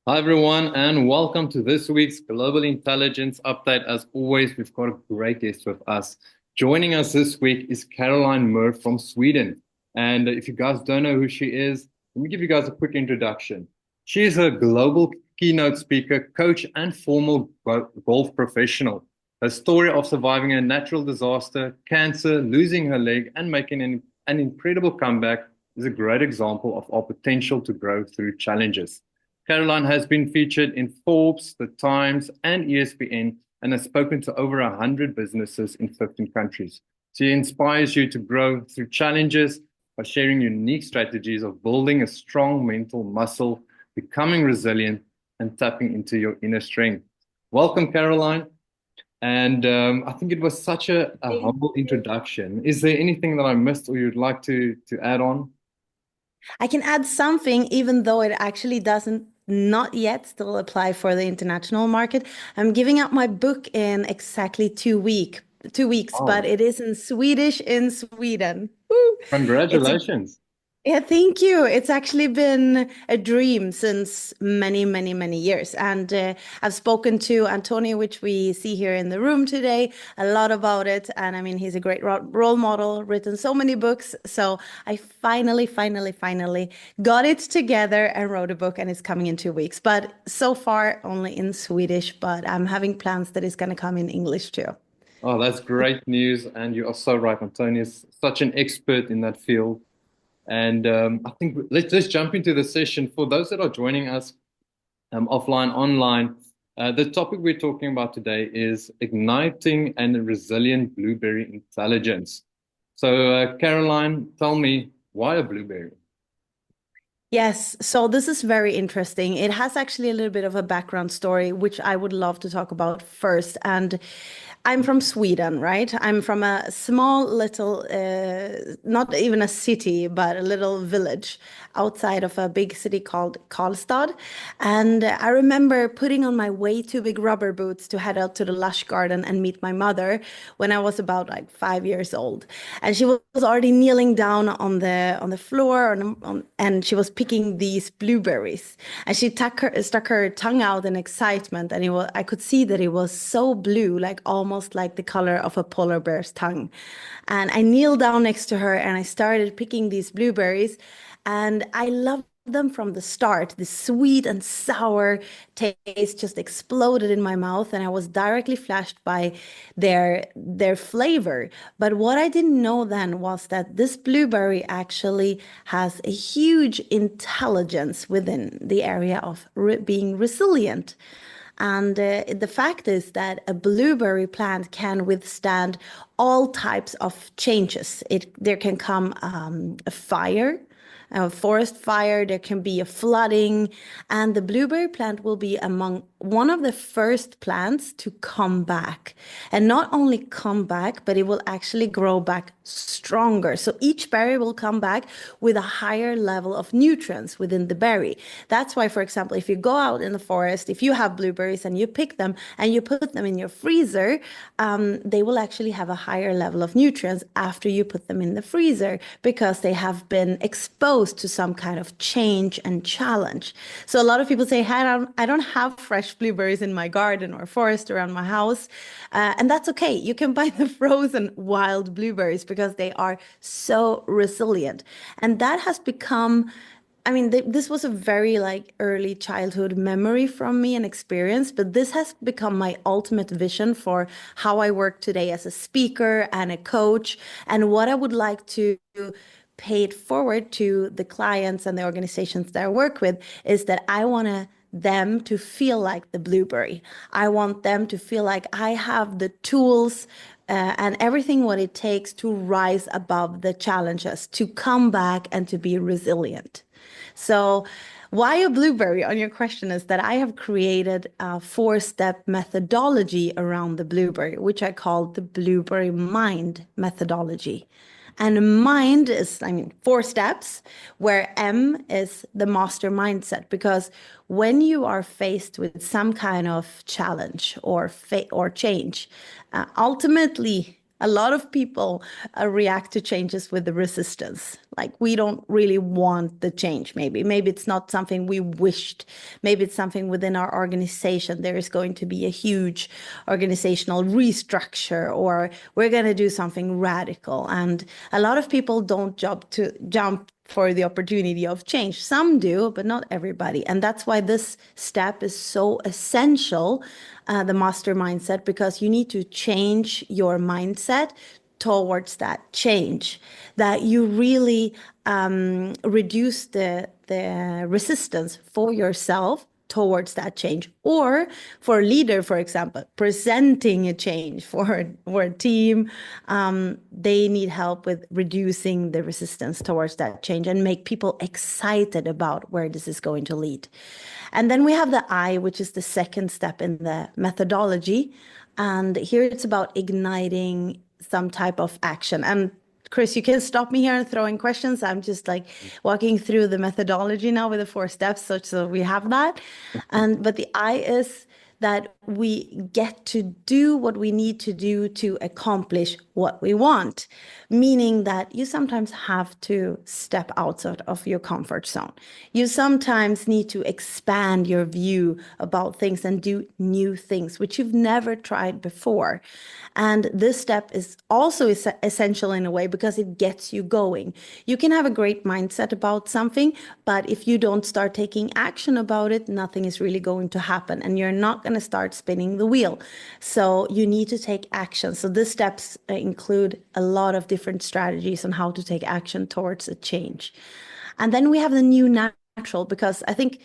Hi, everyone, and welcome to this week's Global Intelligence Update. As always, we've got a great guest with us. Joining us this week is Caroline Mohr from Sweden. And if you guys don't know who she is, let me give you guys a quick introduction. She is a global keynote speaker, coach, and former golf professional. Her story of surviving a natural disaster, cancer, losing her leg, and making an incredible comeback is a great example of our potential to grow through challenges. Caroline has been featured in Forbes, the Times, and ESPN, and has spoken to over 100 businesses in 15 countries. She inspires you to grow through challenges by sharing unique strategies of building a strong mental muscle, becoming resilient, and tapping into your inner strength. Welcome, Caroline. And I think it was such a Thank humble you. introduction. Is there anything that I missed or you'd like to add on? I can add something, even though it actually doesn't not yet still apply for the international market. I'm giving out my book in exactly 2 weeks, but Oh, it is in Swedish in Sweden. Woo! It's a congratulations. Yeah, thank you. It's actually been a dream since many, many, many years. And I've spoken to Antonio, which we see here in the room today, a lot about it. And I mean, he's a great role model, written so many books. So I finally got it together and wrote a book, and it's coming in 2 weeks. But so far, only in Swedish, but I'm having plans that it's going to come in English too. Oh, that's great news. And you are so right. Antonio is such an expert in that field. And I think let's jump into the session. For those that are joining us offline, online, the topic we're talking about today is igniting and resilient blueberry intelligence. So, Caroline, tell me, why a blueberry? Yes, so this is very interesting. It has actually a little bit of a background story, which I would love to talk about first. And I'm from Sweden, right? I'm from a small little, not even a city, but a little village outside of a big city called Karlstad. And I remember putting on my way too big rubber boots to head out to the lush garden and meet my mother when I was about like 5 years old. And she was already kneeling down on the floor and she was picking these blueberries. And she stuck her tongue out in excitement, and I could see that it was so blue, like almost like the color of a polar bear's tongue. And I kneeled down next to her and I started picking these blueberries, and I loved them from the start. The sweet and sour taste just exploded in my mouth, and I was directly flashed by their flavor. But what I didn't know then was that this blueberry actually has a huge intelligence within the area of being resilient. And the fact is that a blueberry plant can withstand all types of changes. There can come a fire, a forest fire, there can be a flooding, and the blueberry plant will be among one of the first plants to come back. And not only come back, but it will actually grow back stronger. So each berry will come back with a higher level of nutrients within the berry. That's why, for example, if you go out in the forest, if you have blueberries and you pick them and you put them in your freezer, they will actually have a higher level of nutrients after you put them in the freezer because they have been exposed to some kind of change and challenge. So a lot of people say, hey, I don't have fresh blueberries in my garden or forest around my house. And that's okay. You can buy the frozen wild blueberries because they are so resilient. And that has become, I mean, this was a very like early childhood memory from me and experience, but this has become my ultimate vision for how I work today as a speaker and a coach, and what I would like to pay it forward to the clients and the organizations that I work with is that I want them to feel like the blueberry. I want them to feel like I have the tools and everything what it takes to rise above the challenges, to come back and to be resilient. So, why a blueberry on your question is that I have created a 4-step methodology around the blueberry, which I call the blueberry mind methodology. And mind is, I mean, 4 steps, where M is the master mindset. Because when you are faced with some kind of challenge or change, ultimately, A lot of people react to changes with the resistance. Like we don't really want the change, maybe. Maybe it's not something we wished. Maybe it's something within our organization. There is going to be a huge organizational restructure, or we're going to do something radical. And a lot of people don't jump for the opportunity of change. Some do, but not everybody. And that's why this step is so essential, the master mindset, because you need to change your mindset towards that change, that you really reduce the resistance for yourself towards that change, or for a leader, for example, presenting a change for a team, they need help with reducing the resistance towards that change and make people excited about where this is going to lead. And then we have the I, which is the second step in the methodology. And here it's about igniting some type of action. And Chris, you can stop me here and throw in questions. I'm just like walking through the methodology now with the 4 steps, so we have that. But the I is that we get to do what we need to do to accomplish what we want, meaning that you sometimes have to step outside of your comfort zone. You sometimes need to expand your view about things and do new things, which you've never tried before. And this step is also essential in a way because it gets you going. You can have a great mindset about something, but if you don't start taking action about it, nothing is really going to happen and you're not going to start spinning the wheel. So you need to take action. So these steps include a lot of different strategies on how to take action towards a change. And then we have the new natural, because I think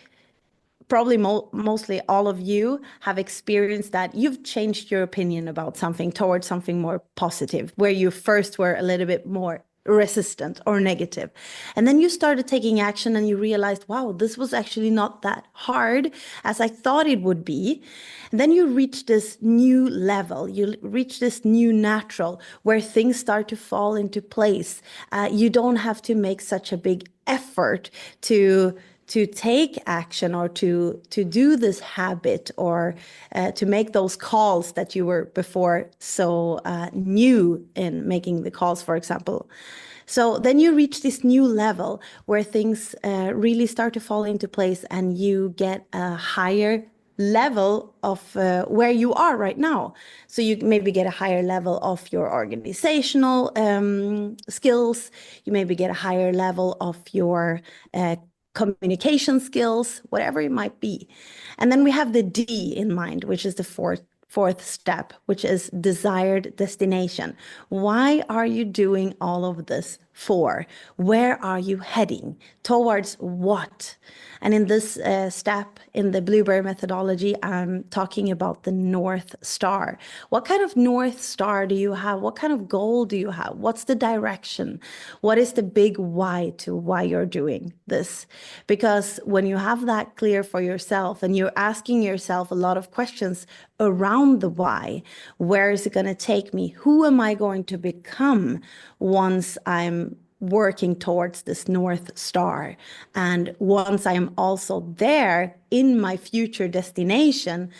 probably mostly all of you have experienced that you've changed your opinion about something towards something more positive, where you first were a little bit more resistant or negative. And then you started taking action and you realized, wow, this was actually not that hard as I thought it would be. And then you reach this new level, you reach this new natural where things start to fall into place. You don't have to make such a big effort to take action or to do this habit, or to make those calls that you were before so new in making the calls, for example. So then you reach this new level where things really start to fall into place and you get a higher level of where you are right now. So you maybe get a higher level of your organizational skills. You maybe get a higher level of your communication skills, whatever it might be. And then we have the D in mind, which is the fourth step, which is desired destination. Why are you doing all of this for? Where are you heading? Towards what? And in this step in the Blueberry methodology, I'm talking about the North Star. What kind of North Star do you have? What kind of goal do you have? What's the direction? What is the big why to why you're doing this? Because when you have that clear for yourself and you're asking yourself a lot of questions around the why, where is it going to take me? Who am I going to become once I'm working towards this North Star? And once I'm also there in my future destination,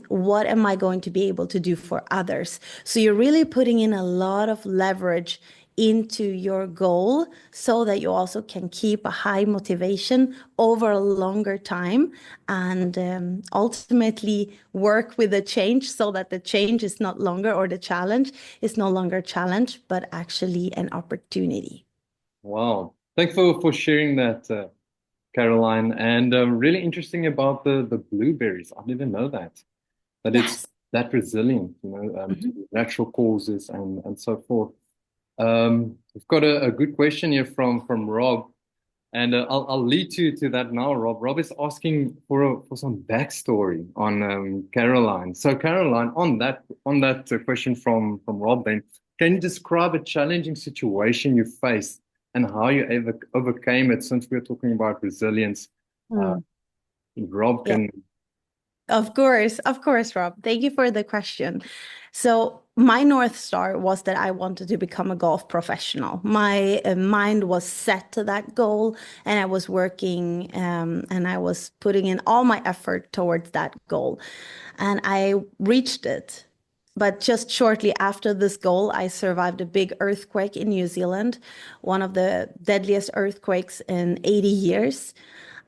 what am I going to be able to do for others? So you're really putting in a lot of leverage into your goal so that you also can keep a high motivation over a longer time, and ultimately work with the change so that the change is not longer, or the challenge is no longer a challenge, but actually an opportunity. Wow. Thanks for sharing that, Caroline. And really interesting about the blueberries. I didn't know that. That it's Yes. that resilient, Mhm. to natural causes and so forth. We've got a good question here from Rob, and I'll lead to that now. Rob is asking for some backstory on Caroline. So Caroline, on that question from Rob, then can you describe a challenging situation you faced and how you ever overcame it? Since we're talking about resilience, uh, Mm. Rob Yeah. can. Of course, Rob. Thank you for the question. So, my North Star was that I wanted to become a golf professional. My mind was set to that goal, and I was working, and I was putting in all my effort towards that goal. And I reached it But just shortly after this goal, I survived a big earthquake in New Zealand, one of the deadliest earthquakes in 80 years.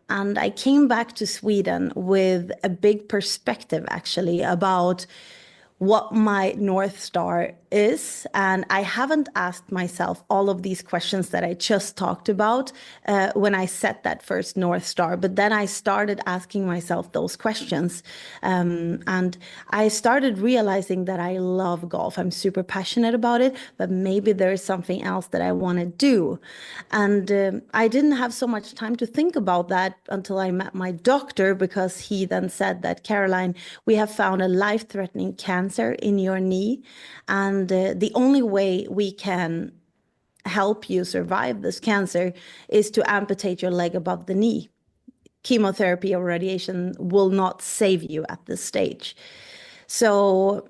And I came back to Sweden with a big perspective, actually, about what my North Star is. And I haven't asked myself all of these questions that I just talked about when I set that first North Star. But then I started asking myself those questions. And I started realizing that I love golf. I'm super passionate about it, but maybe there is something else that I want to do. And I didn't have so much time to think about that until I met my doctor, because he then said that, Caroline, we have found a life-threatening cancer in your knee. And the only way we can help you survive this cancer is to amputate your leg above the knee. Chemotherapy or radiation will not save you at this stage. So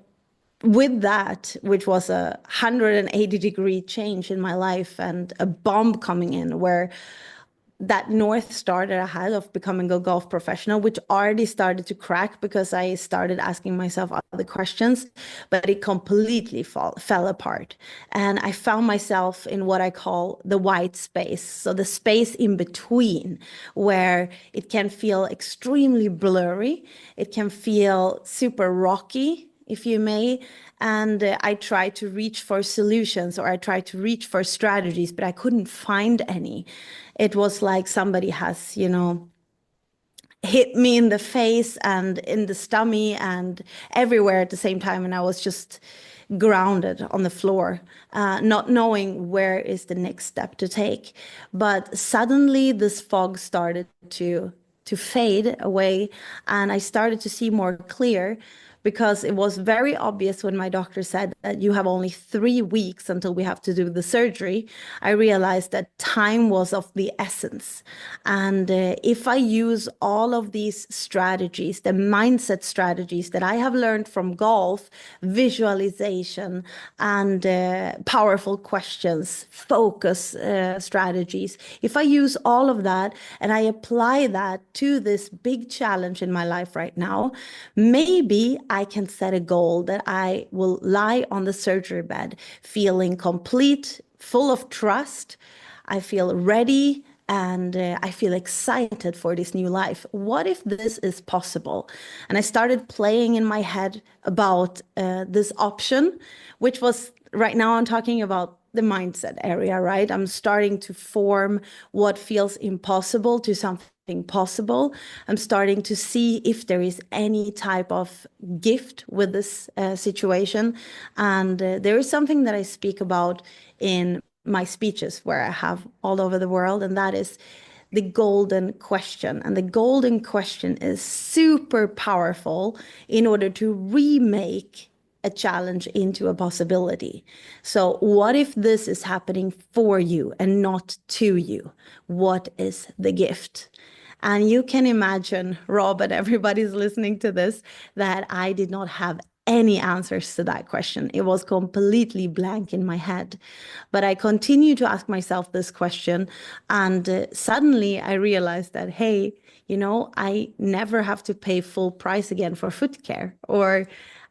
with that, which was a 180-degree change in my life and a bomb coming in, where that North Star that I had of becoming a golf professional, which already started to crack because I started asking myself other questions, but it completely fell apart. And I found myself in what I call the white space. So the space in between, where it can feel extremely blurry, it can feel super rocky, if you may. And I tried to reach for solutions, or I tried to reach for strategies, but I couldn't find any. It was like somebody has, hit me in the face and in the stomach and everywhere at the same time. And I was just grounded on the floor, not knowing where is the next step to take. But suddenly this fog started to fade away, and I started to see more clear, because it was very obvious when my doctor said that you have only 3 weeks until we have to do the surgery. I realized that time was of the essence. And if I use all of these strategies, the mindset strategies that I have learned from golf, visualization, and powerful questions, focus strategies, if I use all of that and I apply that to this big challenge in my life right now, maybe I can set a goal that I will lie on the surgery bed feeling complete, full of trust. I feel ready, and I feel excited for this new life. What if this is possible? And I started playing in my head about this option, which was, right now I'm talking about the mindset area, right? I'm starting to form what feels impossible to something possible. I'm starting to see if there is any type of gift with this situation. And there is something that I speak about in my speeches where I have all over the world, and that is the golden question. And the golden question is super powerful in order to remake a challenge into a possibility. So, what if this is happening for you and not to you? What is the gift? And you can imagine, Rob, and everybody's listening to this, that I did not have any answers to that question. It was completely blank in my head. But I continued to ask myself this question. And suddenly I realized that, hey, I never have to pay full price again for foot care, or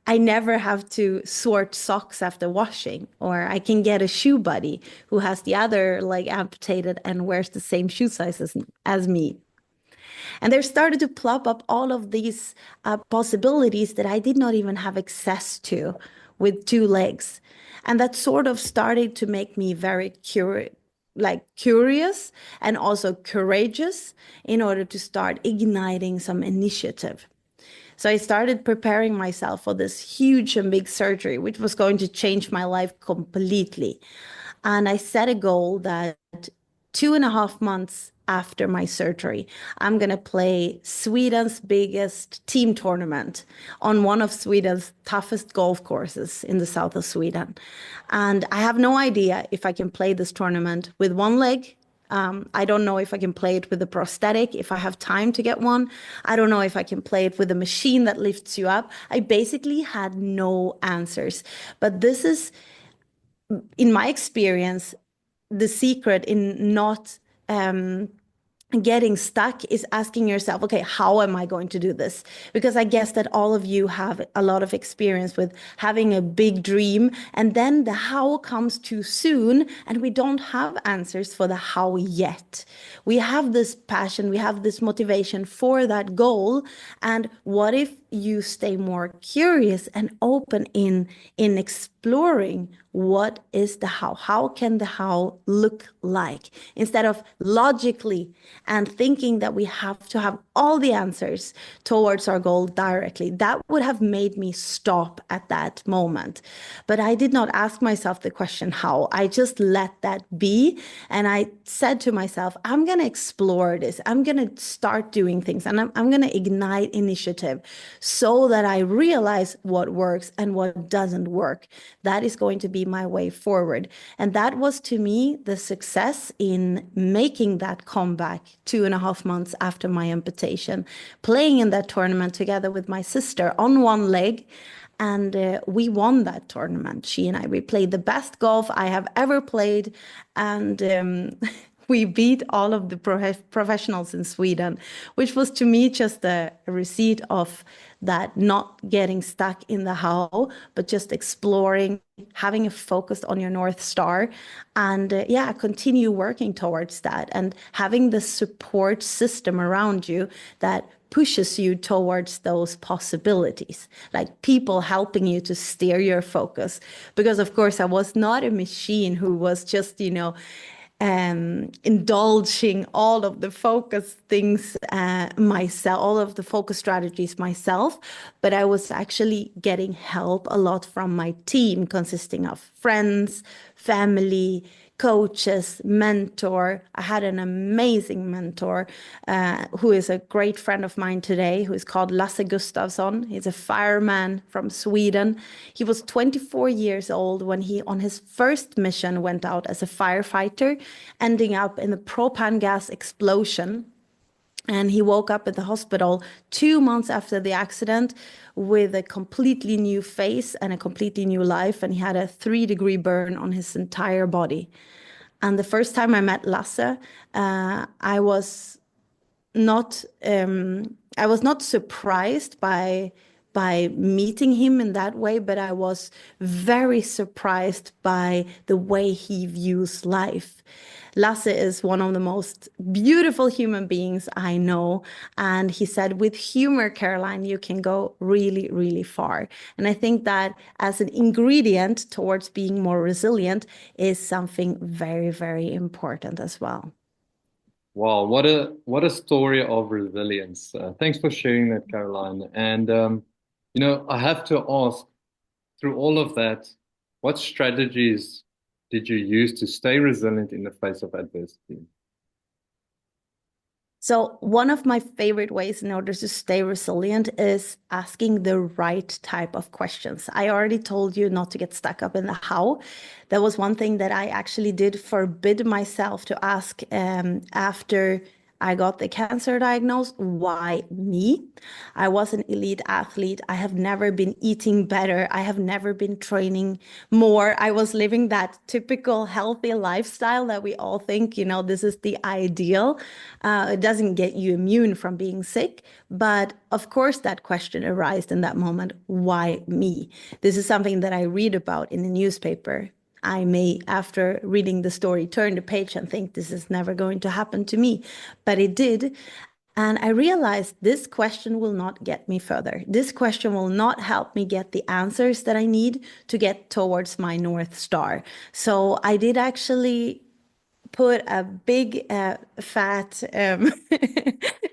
I never have to sort socks after washing, or I can get a shoe buddy who has the other leg amputated and wears the same shoe size as me. And there started to plop up all of these possibilities that I did not even have access to with 2 legs. And that sort of started to make me very curious and also courageous in order to start igniting some initiative. So I started preparing myself for this huge and big surgery, which was going to change my life completely. And I set a goal that 2.5 months after my surgery, I'm going to play Sweden's biggest team tournament on one of Sweden's toughest golf courses in the south of Sweden. And I have no idea if I can play this tournament with one leg. I don't know if I can play it with a prosthetic, if I have time to get one. I don't know if I can play it with a machine that lifts you up. I basically had no answers. But this is, in my experience, the secret in not getting stuck is asking yourself, okay, how am I going to do this? Because I guess that all of you have a lot of experience with having a big dream, and then the how comes too soon, and we don't have answers for the how yet. We have this passion, we have this motivation for that goal, and what if you stay more curious and open in exploring what is the how? How can the how look like? Instead of logically and thinking that we have to have all the answers towards our goal directly. That would have made me stop at that moment. But I did not ask myself the question how. I just let that be. And I said to myself, I'm going to explore this. I'm going to start doing things, and I'm going to ignite initiative so that I realize what works and what doesn't work. That is going to be my way forward. And that was to me the success in making that comeback 2.5 months after my amputation, playing in that tournament together with my sister on one leg. And we won that tournament. She and I, we played the best golf I have ever played. And we beat all of the professionals in Sweden, which was to me just a receipt of that, not getting stuck in the how, but just exploring, having a focus on your North Star, and yeah, continue working towards that, and having the support system around you that pushes you towards those possibilities, like people helping you to steer your focus. Because of course I was not a machine who was just, indulging all of the focus things myself, all of the focus strategies myself, but I was actually getting help a lot from my team, consisting of friends, family, coaches, mentor. I had an amazing mentor who is a great friend of mine today, who is called Lasse Gustafsson. He's a fireman from Sweden. He was 24 years old when he, on his first mission, went out as a firefighter, ending up in a propane gas explosion. And he woke up at the hospital 2 months after the accident with a completely new face and a completely new life. And he had a 3-degree burn on his entire body. And the first time I met Lasse, I was not surprised by meeting him in that way, but I was very surprised by the way he views life. Lasse is one of the most beautiful human beings I know. And he said, with humor, Caroline, you can go really, really far. And I think that as an ingredient towards being more resilient is something very, very important as well. Wow, what a story of resilience. Thanks for sharing that, Caroline. And I have to ask, through all of that, what strategies did you use to stay resilient in the face of adversity? So one of my favorite ways in order to stay resilient is asking the right type of questions. I already told you not to get stuck up in the how. That was one thing that I actually did forbid myself to ask after I got the cancer diagnosis. Why me? I was an elite athlete. I have never been eating better. I have never been training more. I was living that typical healthy lifestyle that we all think, this is the ideal. It doesn't get you immune from being sick. But of course, that question arose in that moment. Why me? This is something that I read about in the newspaper. I may, after reading the story, turn the page and think this is never going to happen to me. But it did. And I realized this question will not get me further. This question will not help me get the answers that I need to get towards my North Star. So I did actually put a big fat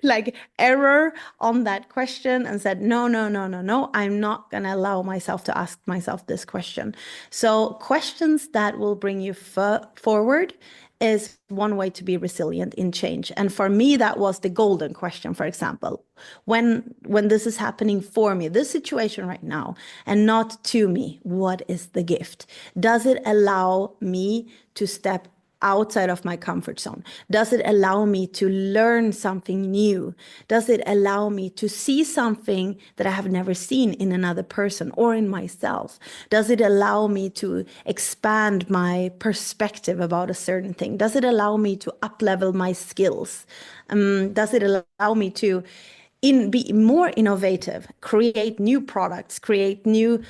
like error on that question and said, no, no, no, no, no, I'm not going to allow myself to ask myself this question. So questions that will bring you forward is one way to be resilient in change. And for me, that was the golden question, for example. When this is happening for me, this situation right now, and not to me, what is the gift? Does it allow me to step outside of my comfort zone? Does it allow me to learn something new? Does it allow me to see something that I have never seen in another person or in myself? Does it allow me to expand my perspective about a certain thing? Does it allow me to up-level my skills? Does it allow me to be more innovative, create new products, create new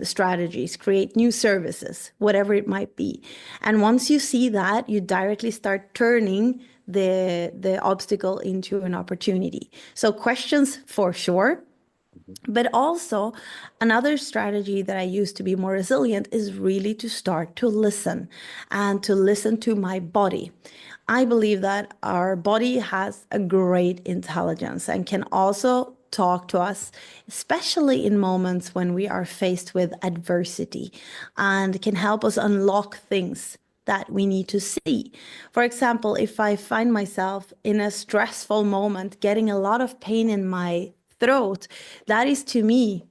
strategies, create new services, whatever it might be? And once you see that, you directly start turning the obstacle into an opportunity. So questions for sure. But also, another strategy that I use to be more resilient is really to start to listen and to listen to my body. I believe that our body has a great intelligence and can also talk to us, especially in moments when we are faced with adversity, and can help us unlock things that we need to see. For example, if I find myself in a stressful moment, getting a lot of pain in my throat, that is to me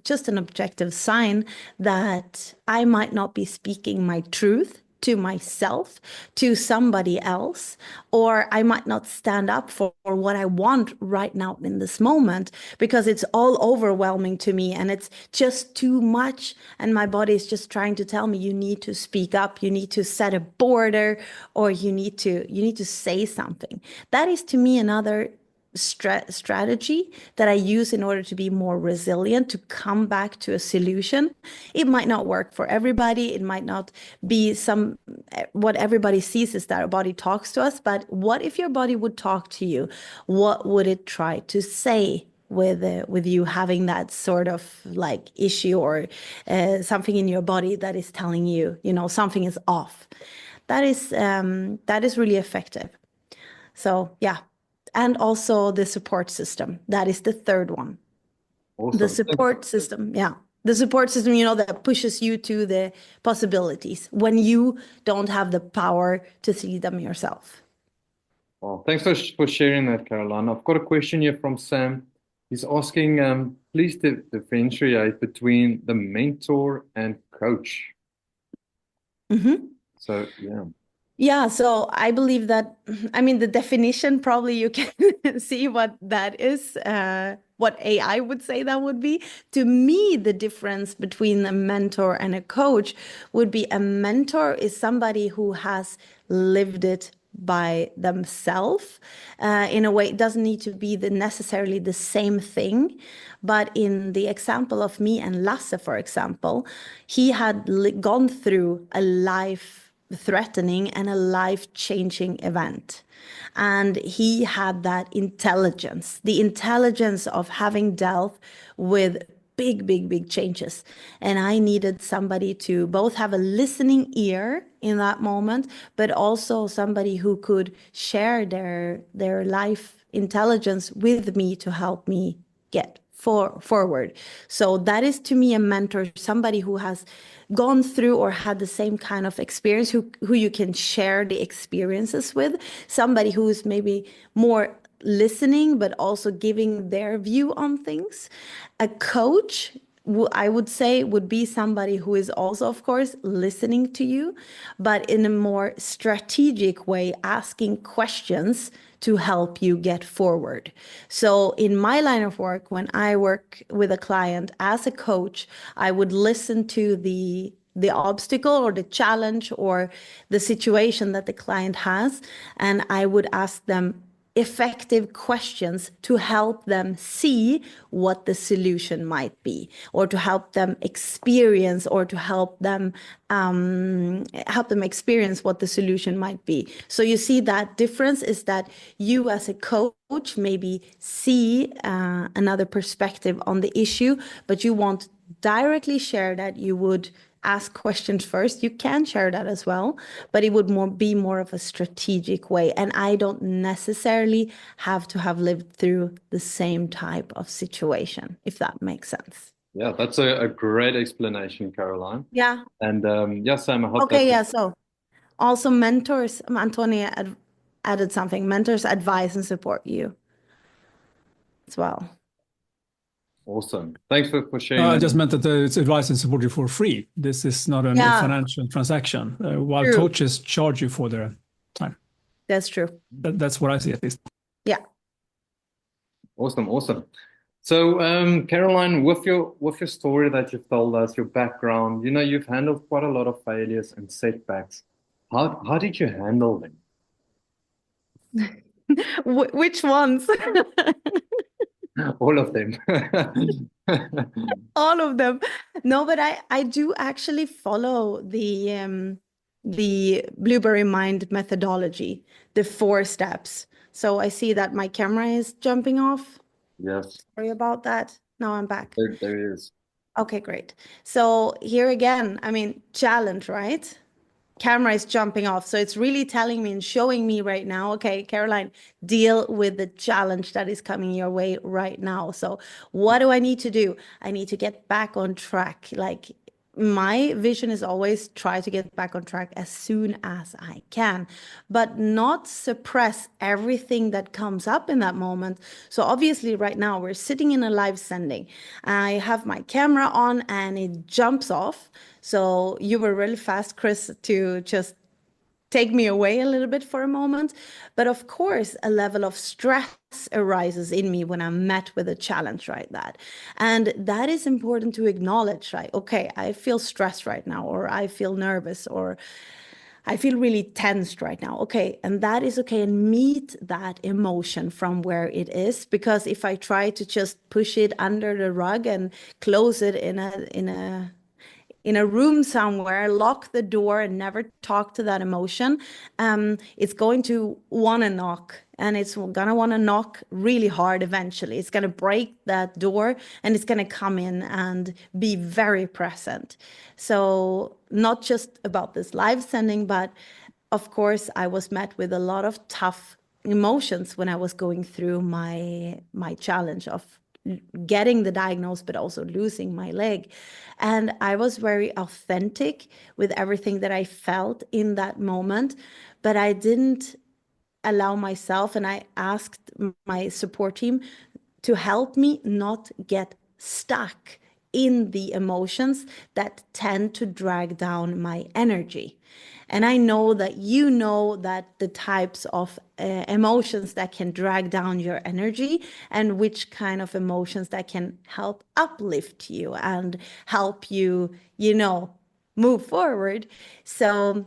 just an objective sign that I might not be speaking my truth to myself, to somebody else, or I might not stand up for what I want right now in this moment because it's all overwhelming to me and it's just too much. And my body is just trying to tell me, you need to speak up, you need to set a border, or you need to say something. That is to me another strategy that I use in order to be more resilient, to come back to a solution. It might not work for everybody. It might not be what everybody sees is that our body talks to us. But what if your body would talk to you? What would it try to say? With you having that sort of like issue or something in your body that is telling you, something is off. That is really effective. So yeah, and also the support system. That is the third one. The Awesome. support system, yeah. The support system, that pushes you to the possibilities when you don't have the power to see them yourself. Well, thanks for sharing that, Caroline. I've got a question here from Sam. He's asking, please differentiate between the mentor and coach. Mhm. So, yeah. Yeah, so I believe that, I mean, the definition probably you can see what that is, what AI would say that would be. To me, the difference between a mentor and a coach would be a mentor is somebody who has lived it by themselves. In a way, it doesn't need to be necessarily the same thing. But in the example of me and Lasse, for example, he had gone through a life threatening and a life-changing event. And he had that intelligence, the intelligence of having dealt with big, big, big changes. And I needed somebody to both have a listening ear in that moment, but also somebody who could share their life intelligence with me to help me get forward. So that is to me a mentor, somebody who has gone through or had the same kind of experience, who you can share the experiences with, somebody who is maybe more listening, but also giving their view on things. A coach, I would say, would be somebody who is also, of course, listening to you, but in a more strategic way, asking questions to help you get forward. So in my line of work, when I work with a client as a coach, I would listen to the obstacle or the challenge or the situation that the client has, and I would ask them effective questions to help them see what the solution might be, or to help them experience, or to help them experience what the solution might be. So you see that difference is that you as a coach maybe see another perspective on the issue, but you won't directly share that. You would ask questions first. You can share that as well, but it would be more of a strategic way. And I don't necessarily have to have lived through the same type of situation, if that makes sense. Yeah, that's a great explanation, Caroline. Yeah. And yeah, Sam, I hope that. Okay. Yeah. So also mentors, Antonia added something. Mentors advise and support you as well. Awesome. Thanks for sharing I that. just meant that it's advice and support you for free. This is not a Yeah, financial transaction, while true. coaches charge you for their time. That's true. That's what I see, at least. Yeah. Awesome, awesome. So, Caroline, with your story that you've told us, your background, you've handled quite a lot of failures and setbacks. How did you handle them? Which ones? All of them. All of them. No, but I do actually follow the Blueberry Mind methodology, the 4 steps. So I see that my camera is jumping off. Yes, Sorry about that. Now I'm back. there is. Okay, great. So here again, I mean, challenge, right? Camera is jumping off. So it's really telling me and showing me right now, okay, Caroline, deal with the challenge that is coming your way right now. So what do I need to do? I need to get back on track. Like my vision is always try to get back on track as soon as I can, but not suppress everything that comes up in that moment. So obviously right now we're sitting in a live sending. I have my camera on and it jumps off. So you were really fast, Chris, to just take me away a little bit for a moment. But of course, a level of stress arises in me when I'm met with a challenge like that. And that is important to acknowledge, right? Okay, I feel stressed right now, or I feel nervous, or I feel really tensed right now. Okay, and that is okay, and meet that emotion from where it is. Because if I try to just push it under the rug and close it in a room somewhere, lock the door, and never talk to that emotion, it's going to want to knock. And it's going to want to knock really hard eventually. It's going to break that door and it's going to come in and be very present. So, not just about this live sending, but of course, I was met with a lot of tough emotions when I was going through my challenge of getting the diagnosis, but also losing my leg. And I was very authentic with everything that I felt in that moment, but I didn't allow myself, and I asked my support team to help me not get stuck in the emotions that tend to drag down my energy. And I know that you know that the types of emotions that can drag down your energy and which kind of emotions that can help uplift you and help you, move forward. So,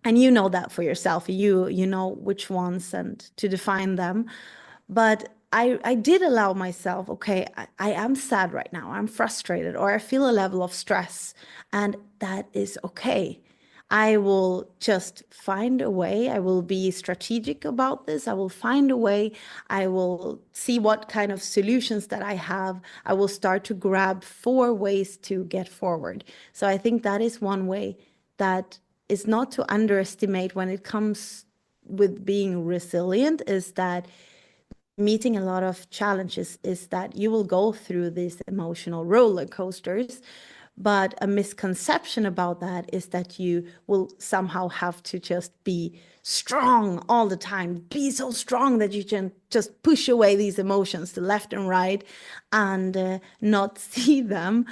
and you know that for yourself, you know which ones and to define them. But I did allow myself, okay, I am sad right now, I'm frustrated, or I feel a level of stress, and that is okay. I will just find a way. I will be strategic about this. I will find a way. I will see what kind of solutions that I have. I will start to grab 4 ways to get forward. So I think that is one way that is not to underestimate when it comes with being resilient, is that meeting a lot of challenges is that you will go through these emotional roller coasters. But a misconception about that is that you will somehow have to just be strong all the time, be so strong that you can just push away these emotions to left and right and not see them.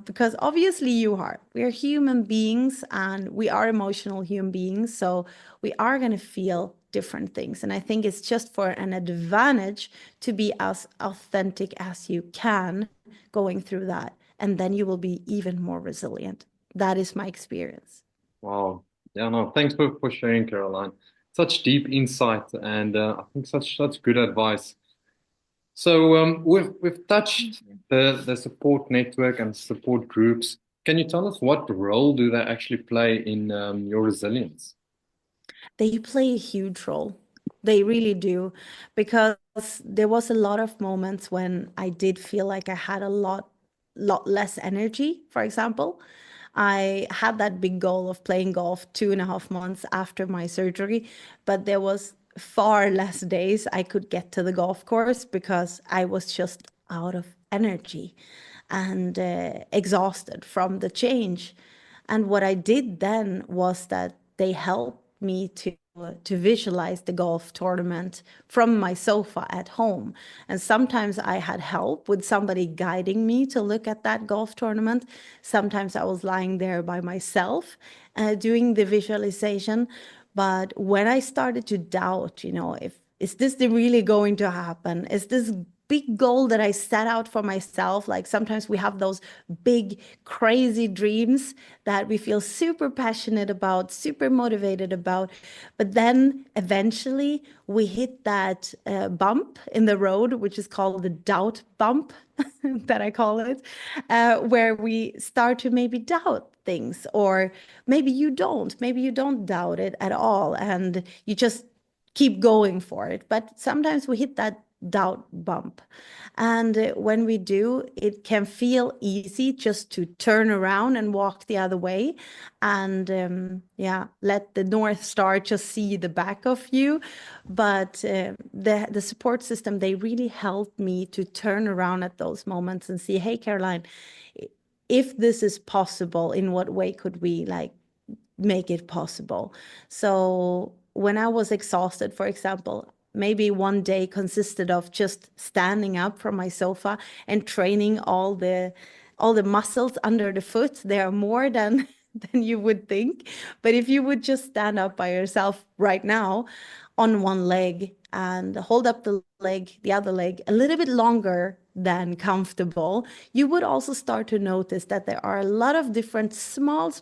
Because obviously you are. We are human beings and we are emotional human beings. So we are going to feel different things. And I think it's just for an advantage to be as authentic as you can going through that. And then you will be even more resilient. That is my experience. Wow. Yeah, no, thanks for sharing, Caroline. Such deep insight and I think such good advice. So we've touched the support network and support groups. Can you tell us what role do they actually play in your resilience? They play a huge role. They really do. Because there was a lot of moments when I did feel like I had a lot less energy, for example. I had that big goal of playing golf 2.5 months after my surgery, but there was far less days I could get to the golf course because I was just out of energy and exhausted from the change. And what I did then was that they helped me to to visualize the golf tournament from my sofa at home. And sometimes I had help with somebody guiding me to look at that golf tournament. Sometimes I was lying there by myself doing the visualization. But when I started to doubt, if is this really going to happen? Is this big goal that I set out for myself? Like sometimes we have those big, crazy dreams that we feel super passionate about, super motivated about. But then eventually we hit that bump in the road, which is called the doubt bump, that I call it, where we start to maybe doubt things, or maybe you don't doubt it at all, and you just keep going for it. But sometimes we hit that doubt bump. And when we do, it can feel easy just to turn around and walk the other way and let the North Star just see the back of you. But the support system, they really helped me to turn around at those moments and see, hey, Caroline, if this is possible, in what way could we make it possible? So when I was exhausted, for example, maybe one day consisted of just standing up from my sofa and training all the muscles under the foot. There are more than you would think. But if you would just stand up by yourself right now on one leg and hold up the other leg a little bit longer than comfortable, you would also start to notice that there are a lot of different small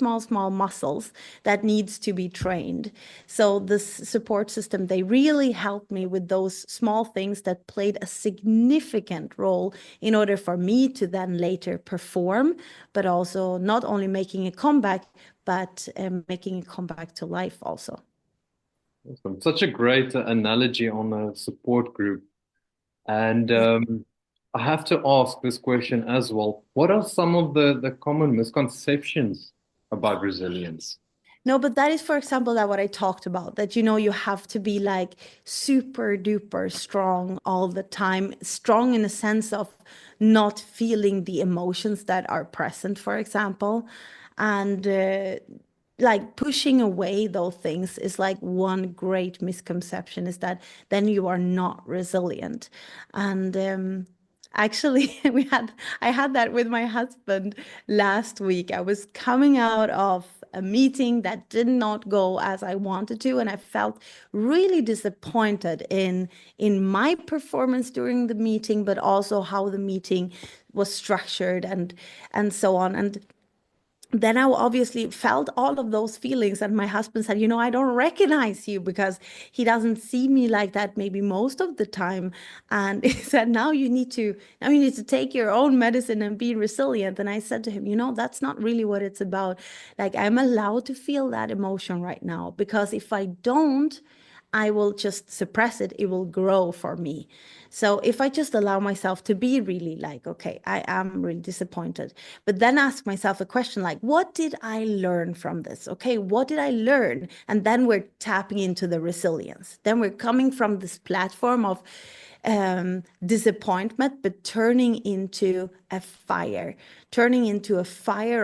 muscles that needs to be trained. So this support system, they really helped me with those small things that played a significant role in order for me to then later perform, but also not only making a comeback, but making a comeback to life also. Awesome. Such a great analogy on a support group. And I have to ask this question as well. What are some of the common misconceptions about resilience? No, but that is, for example, that what I talked about, that, you have to be like super duper strong all the time, strong in a sense of not feeling the emotions that are present, for example. And like pushing away those things is like one great misconception, is that then you are not resilient. And actually, I had that with my husband last week. I was coming out of a meeting that did not go as I wanted to, and I felt really disappointed in my performance during the meeting, but also how the meeting was structured and so on. And then I obviously felt all of those feelings, and my husband said, I don't recognize you, because he doesn't see me like that maybe most of the time. And he said, now you need to take your own medicine and be resilient. And I said to him, that's not really what it's about. Like, I'm allowed to feel that emotion right now, because if I don't, I will just suppress it. It will grow for me. So if I just allow myself to be really like, okay, I am really disappointed, but then ask myself a question like, what did I learn from this? Okay, what did I learn? And then we're tapping into the resilience. Then we're coming from this platform of disappointment, but turning into a fire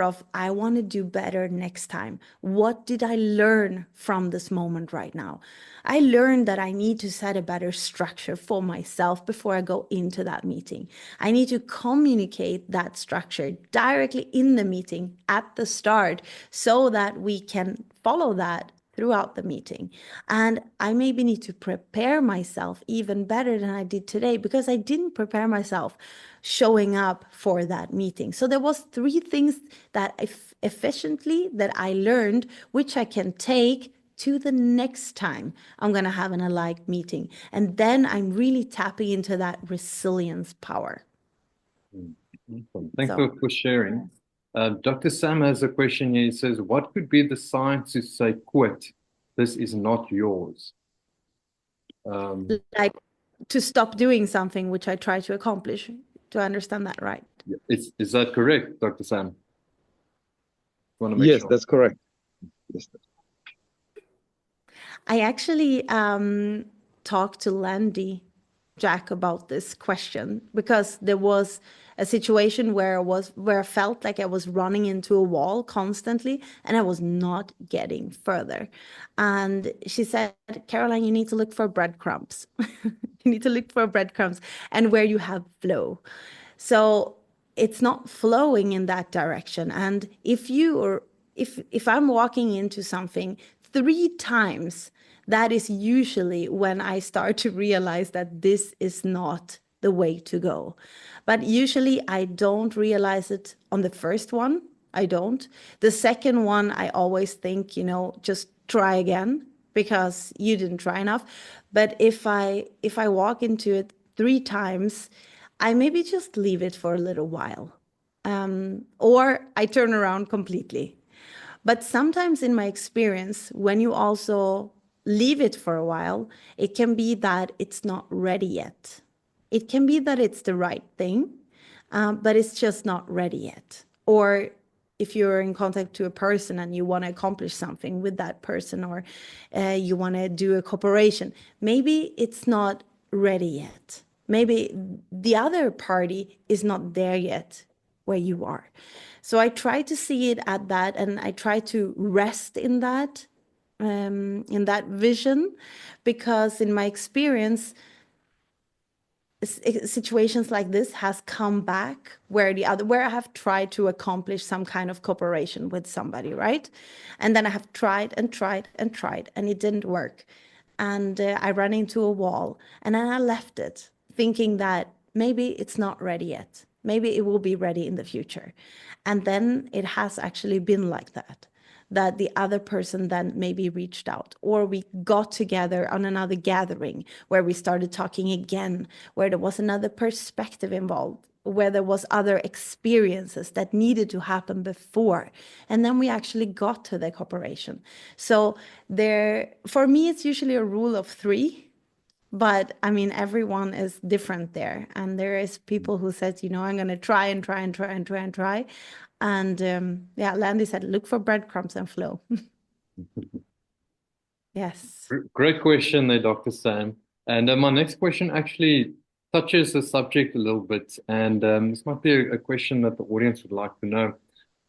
of, I want to do better next time. What did I learn from this moment right now? I learned that I need to set a better structure for myself before I go into that meeting. I need to communicate that structure directly in the meeting at the start, so that we can follow that throughout the meeting. And I maybe need to prepare myself even better than I did today, because I didn't prepare myself showing up for that meeting. So there was 3 things that efficiently that I learned, which I can take to the next time I'm going to have an alike meeting. And then I'm really tapping into that resilience power. Awesome. Thanks for sharing. Dr. Sam has a question here. He says, what could be the sign to say, quit, this is not yours? Like to stop doing something which I try to accomplish. Do I understand that right? Is that correct, Dr. Sam? Want to make Yes, sure. that's correct. Yes. I actually talked to Landy Jack about this question, because there was a situation where I felt like I was running into a wall constantly and I was not getting further. And she said, Caroline, you need to look for breadcrumbs. You need to look for breadcrumbs and where you have flow. So it's not flowing in that direction. And if I'm walking into something 3 times, that is usually when I start to realize that this is not the way to go. But usually I don't realize it on the first one. I don't. The second one, I always think, just try again because you didn't try enough. But if I walk into it 3 times, I maybe just leave it for a little while. Or I turn around completely. But sometimes in my experience, when you also leave it for a while, it can be that it's not ready yet. It can be that it's the right thing, but it's just not ready yet. Or if you're in contact to a person and you want to accomplish something with that person, or you want to do a cooperation, maybe it's not ready yet. Maybe the other party is not there yet where you are. So I try to see it at that, and I try to rest in that vision, because in my experience, situations like this has come back where I have tried to accomplish some kind of cooperation with somebody, right? And then I have tried and tried and tried, and it didn't work. And I ran into a wall, and then I left it thinking that maybe it's not ready yet. Maybe it will be ready in the future. And then it has actually been like that the other person then maybe reached out, or we got together on another gathering where we started talking again, where there was another perspective involved, where there was other experiences that needed to happen before. And then we actually got to the cooperation. So for me, it's usually a rule of 3. But I mean, everyone is different there. And there is people who said, I'm going to try and try and try and try and try. And yeah, Landy said, look for breadcrumbs and flow. Yes. Great question there, Dr. Sam. And my next question actually touches the subject a little bit. And this might be a question that the audience would like to know.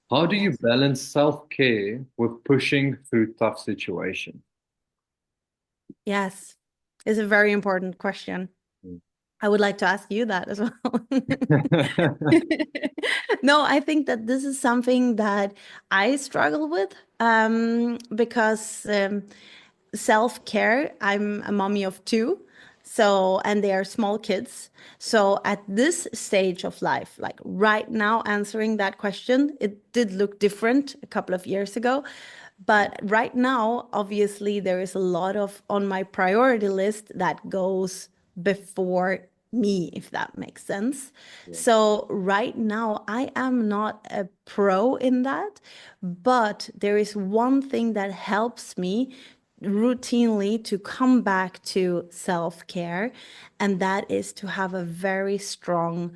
How do you balance self-care with pushing through tough situations? Yes, it's a very important question. I would like to ask you that as well. No, I think that this is something that I struggle with, because self-care, I'm a mommy of 2, and they are small kids. So at this stage of life, like right now, answering that question, it did look different a couple of years ago. But right now, obviously, there is a lot on my priority list that goes before me, if that makes sense. Yeah. So right now, I am not a pro in that, but there is one thing that helps me routinely to come back to self-care, and that is to have a very strong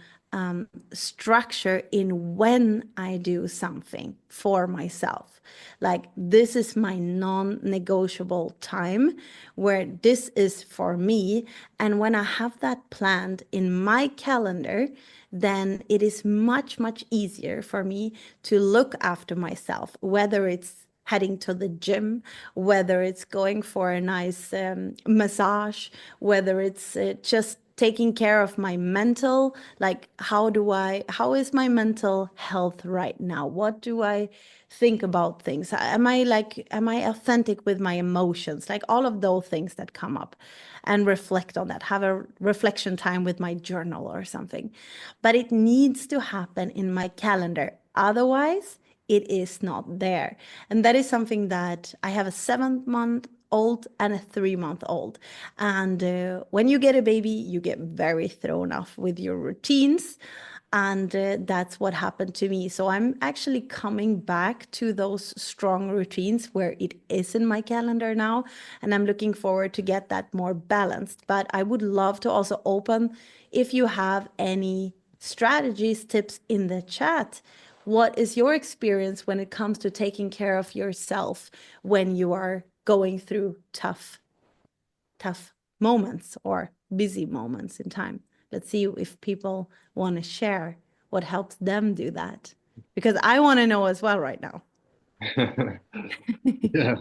structure in when I do something for myself. Like, this is my non-negotiable time where this is for me. And when I have that planned in my calendar, then it is much, much easier for me to look after myself, whether it's heading to the gym, whether it's going for a nice massage, whether it's just taking care of my mental, like how is my mental health right now? What do I think about things? Am I authentic with my emotions? Like all of those things that come up, and reflect on that, have a reflection time with my journal or something. But it needs to happen in my calendar. Otherwise, it is not there. And that is something that I have a 7-month-old and a 3-month-old. And when you get a baby, you get very thrown off with your routines. And that's what happened to me. So I'm actually coming back to those strong routines where it is in my calendar now. And I'm looking forward to get that more balanced. But I would love to also open, if you have any strategies, tips in the chat. What is your experience when it comes to taking care of yourself when you are going through tough moments or busy moments in time. Let's see if people want to share what helps them do that, because I want to know as well right now. Yeah.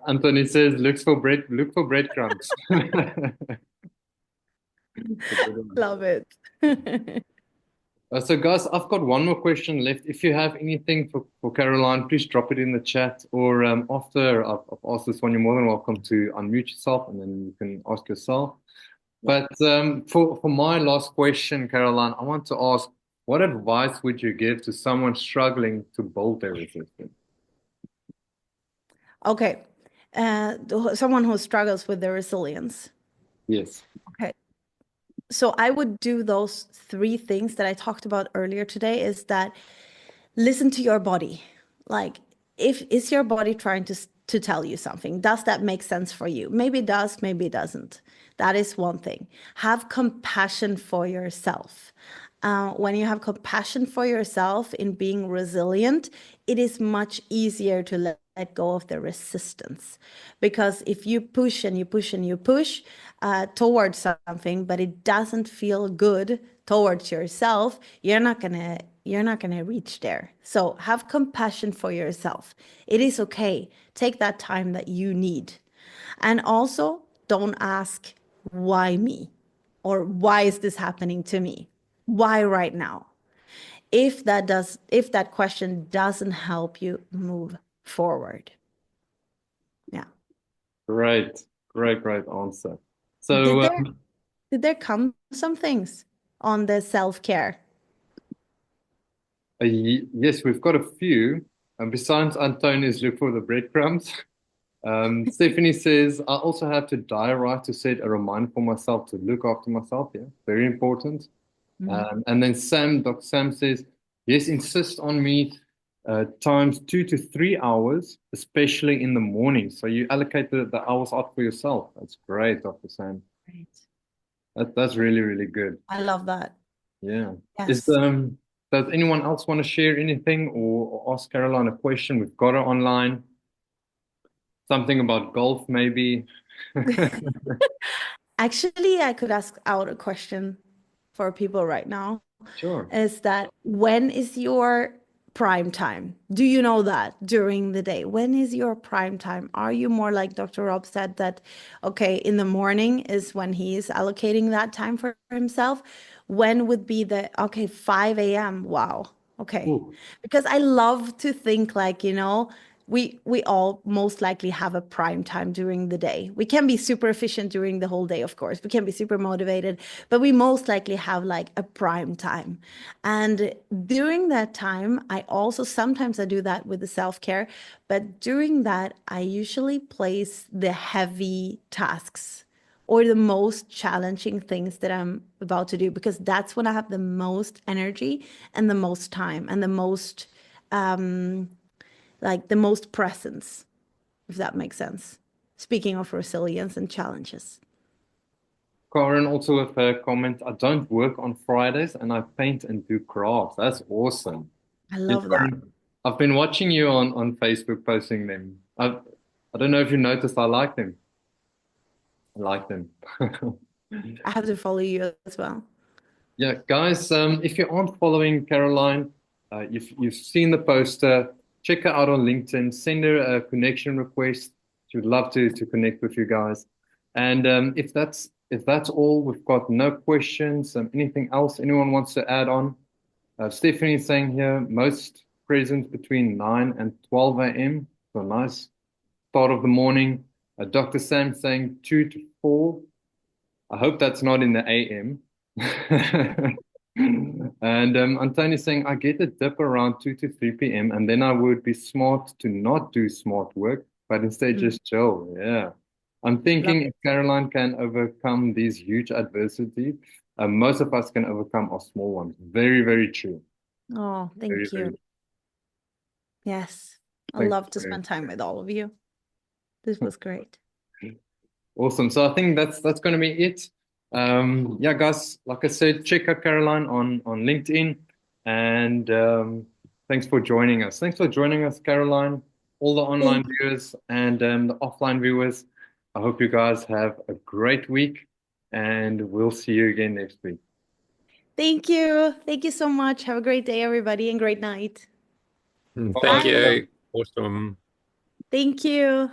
Anthony says, look for breadcrumbs. Love it. So guys, I've got one more question left. If you have anything for Caroline, please drop it in the chat, or after I've asked this one, you're more than welcome to unmute yourself and then you can ask yourself. But for my last question, Caroline, I want to ask, what advice would you give to someone struggling to build their resistance? Okay. Someone who struggles with their resilience. Yes. Okay. So I would do those 3 things that I talked about earlier today, is that listen to your body. Like, is your body trying to tell you something? Does that make sense for you? Maybe it does, maybe it doesn't. That is one thing. Have compassion for yourself. When you have compassion for yourself in being resilient, it is much easier to let go of the resistance. Because if you push and you push and you push towards something, but it doesn't feel good towards yourself, you're not gonna reach there. So have compassion for yourself. It is okay. Take that time that you need. And also, don't ask, why me? Or why is this happening to me? Why right now? If that question doesn't help you move forward. Yeah. Great answer. Did So there come some things on the self-care? yes, we've got a few. And besides Antonius, look for the breadcrumbs. Stephanie says, I also have to diarize to set a reminder for myself to look after myself. Yeah, very important. And then Dr. Sam says, yes, insist on me times 2 to 3 hours, especially in the morning. So you allocate the hours out for yourself. That's great, Dr. Sam. Right. That's really, really good. I love that. Yeah. Yes. Does anyone else want to share anything or ask Caroline a question? We've got her online. Something about golf, maybe. Actually, I could ask out a question for people right now. Sure. Is that, when is your prime time? Do you know that during the day? When is your prime time? Are you more like Dr. Rob said, that, okay, in the morning is when he is allocating that time for himself? When would be okay, 5 a.m.? Wow. Okay. Ooh. Because I love to think, like, we all most likely have a prime time during the day. We can be super efficient during the whole day, of course. We can be super motivated, but we most likely have like a prime time. And during that time, I also sometimes I do that with the self-care, but during that, I usually place the heavy tasks or the most challenging things that I'm about to do, because that's when I have the most energy and the most time and the most like the most presence, if that makes sense. Speaking of resilience and challenges. Karen also with a comment, I don't work on Fridays and I paint and do crafts. That's awesome. I love that. I've been watching you on Facebook posting them. I don't know if you noticed, I like them. I like them. I have to follow you as well. Yeah, guys, if you aren't following Caroline, you've seen the poster, check her out on LinkedIn, send her a connection request. She would love to connect with you guys. And if that's all, we've got no questions. Anything else anyone wants to add on? Stephanie is saying here, most present between 9 and 12 a.m. So nice start of the morning. Dr. Sam saying 2 to 4. I hope that's not in the AM. And Antoni saying, I get a dip around 2 to 3 p.m. and then I would be smart to not do smart work, but instead just chill. Yeah. I'm thinking if Caroline can overcome these huge adversities, most of us can overcome our small ones. Very, very true. Oh, thank you. Very yes. I Thank love you to very spend time with all of you. This was great. Awesome. So I think that's going to be it. Yeah, guys, like I said, check out Caroline on LinkedIn. And thanks for joining us. Thanks for joining us, Caroline, all the online viewers and the offline viewers. I hope you guys have a great week. and we'll see you again next week. Thank you. Thank you so much. Have a great day, everybody, and great night. Thank Bye. you. Awesome. Thank you.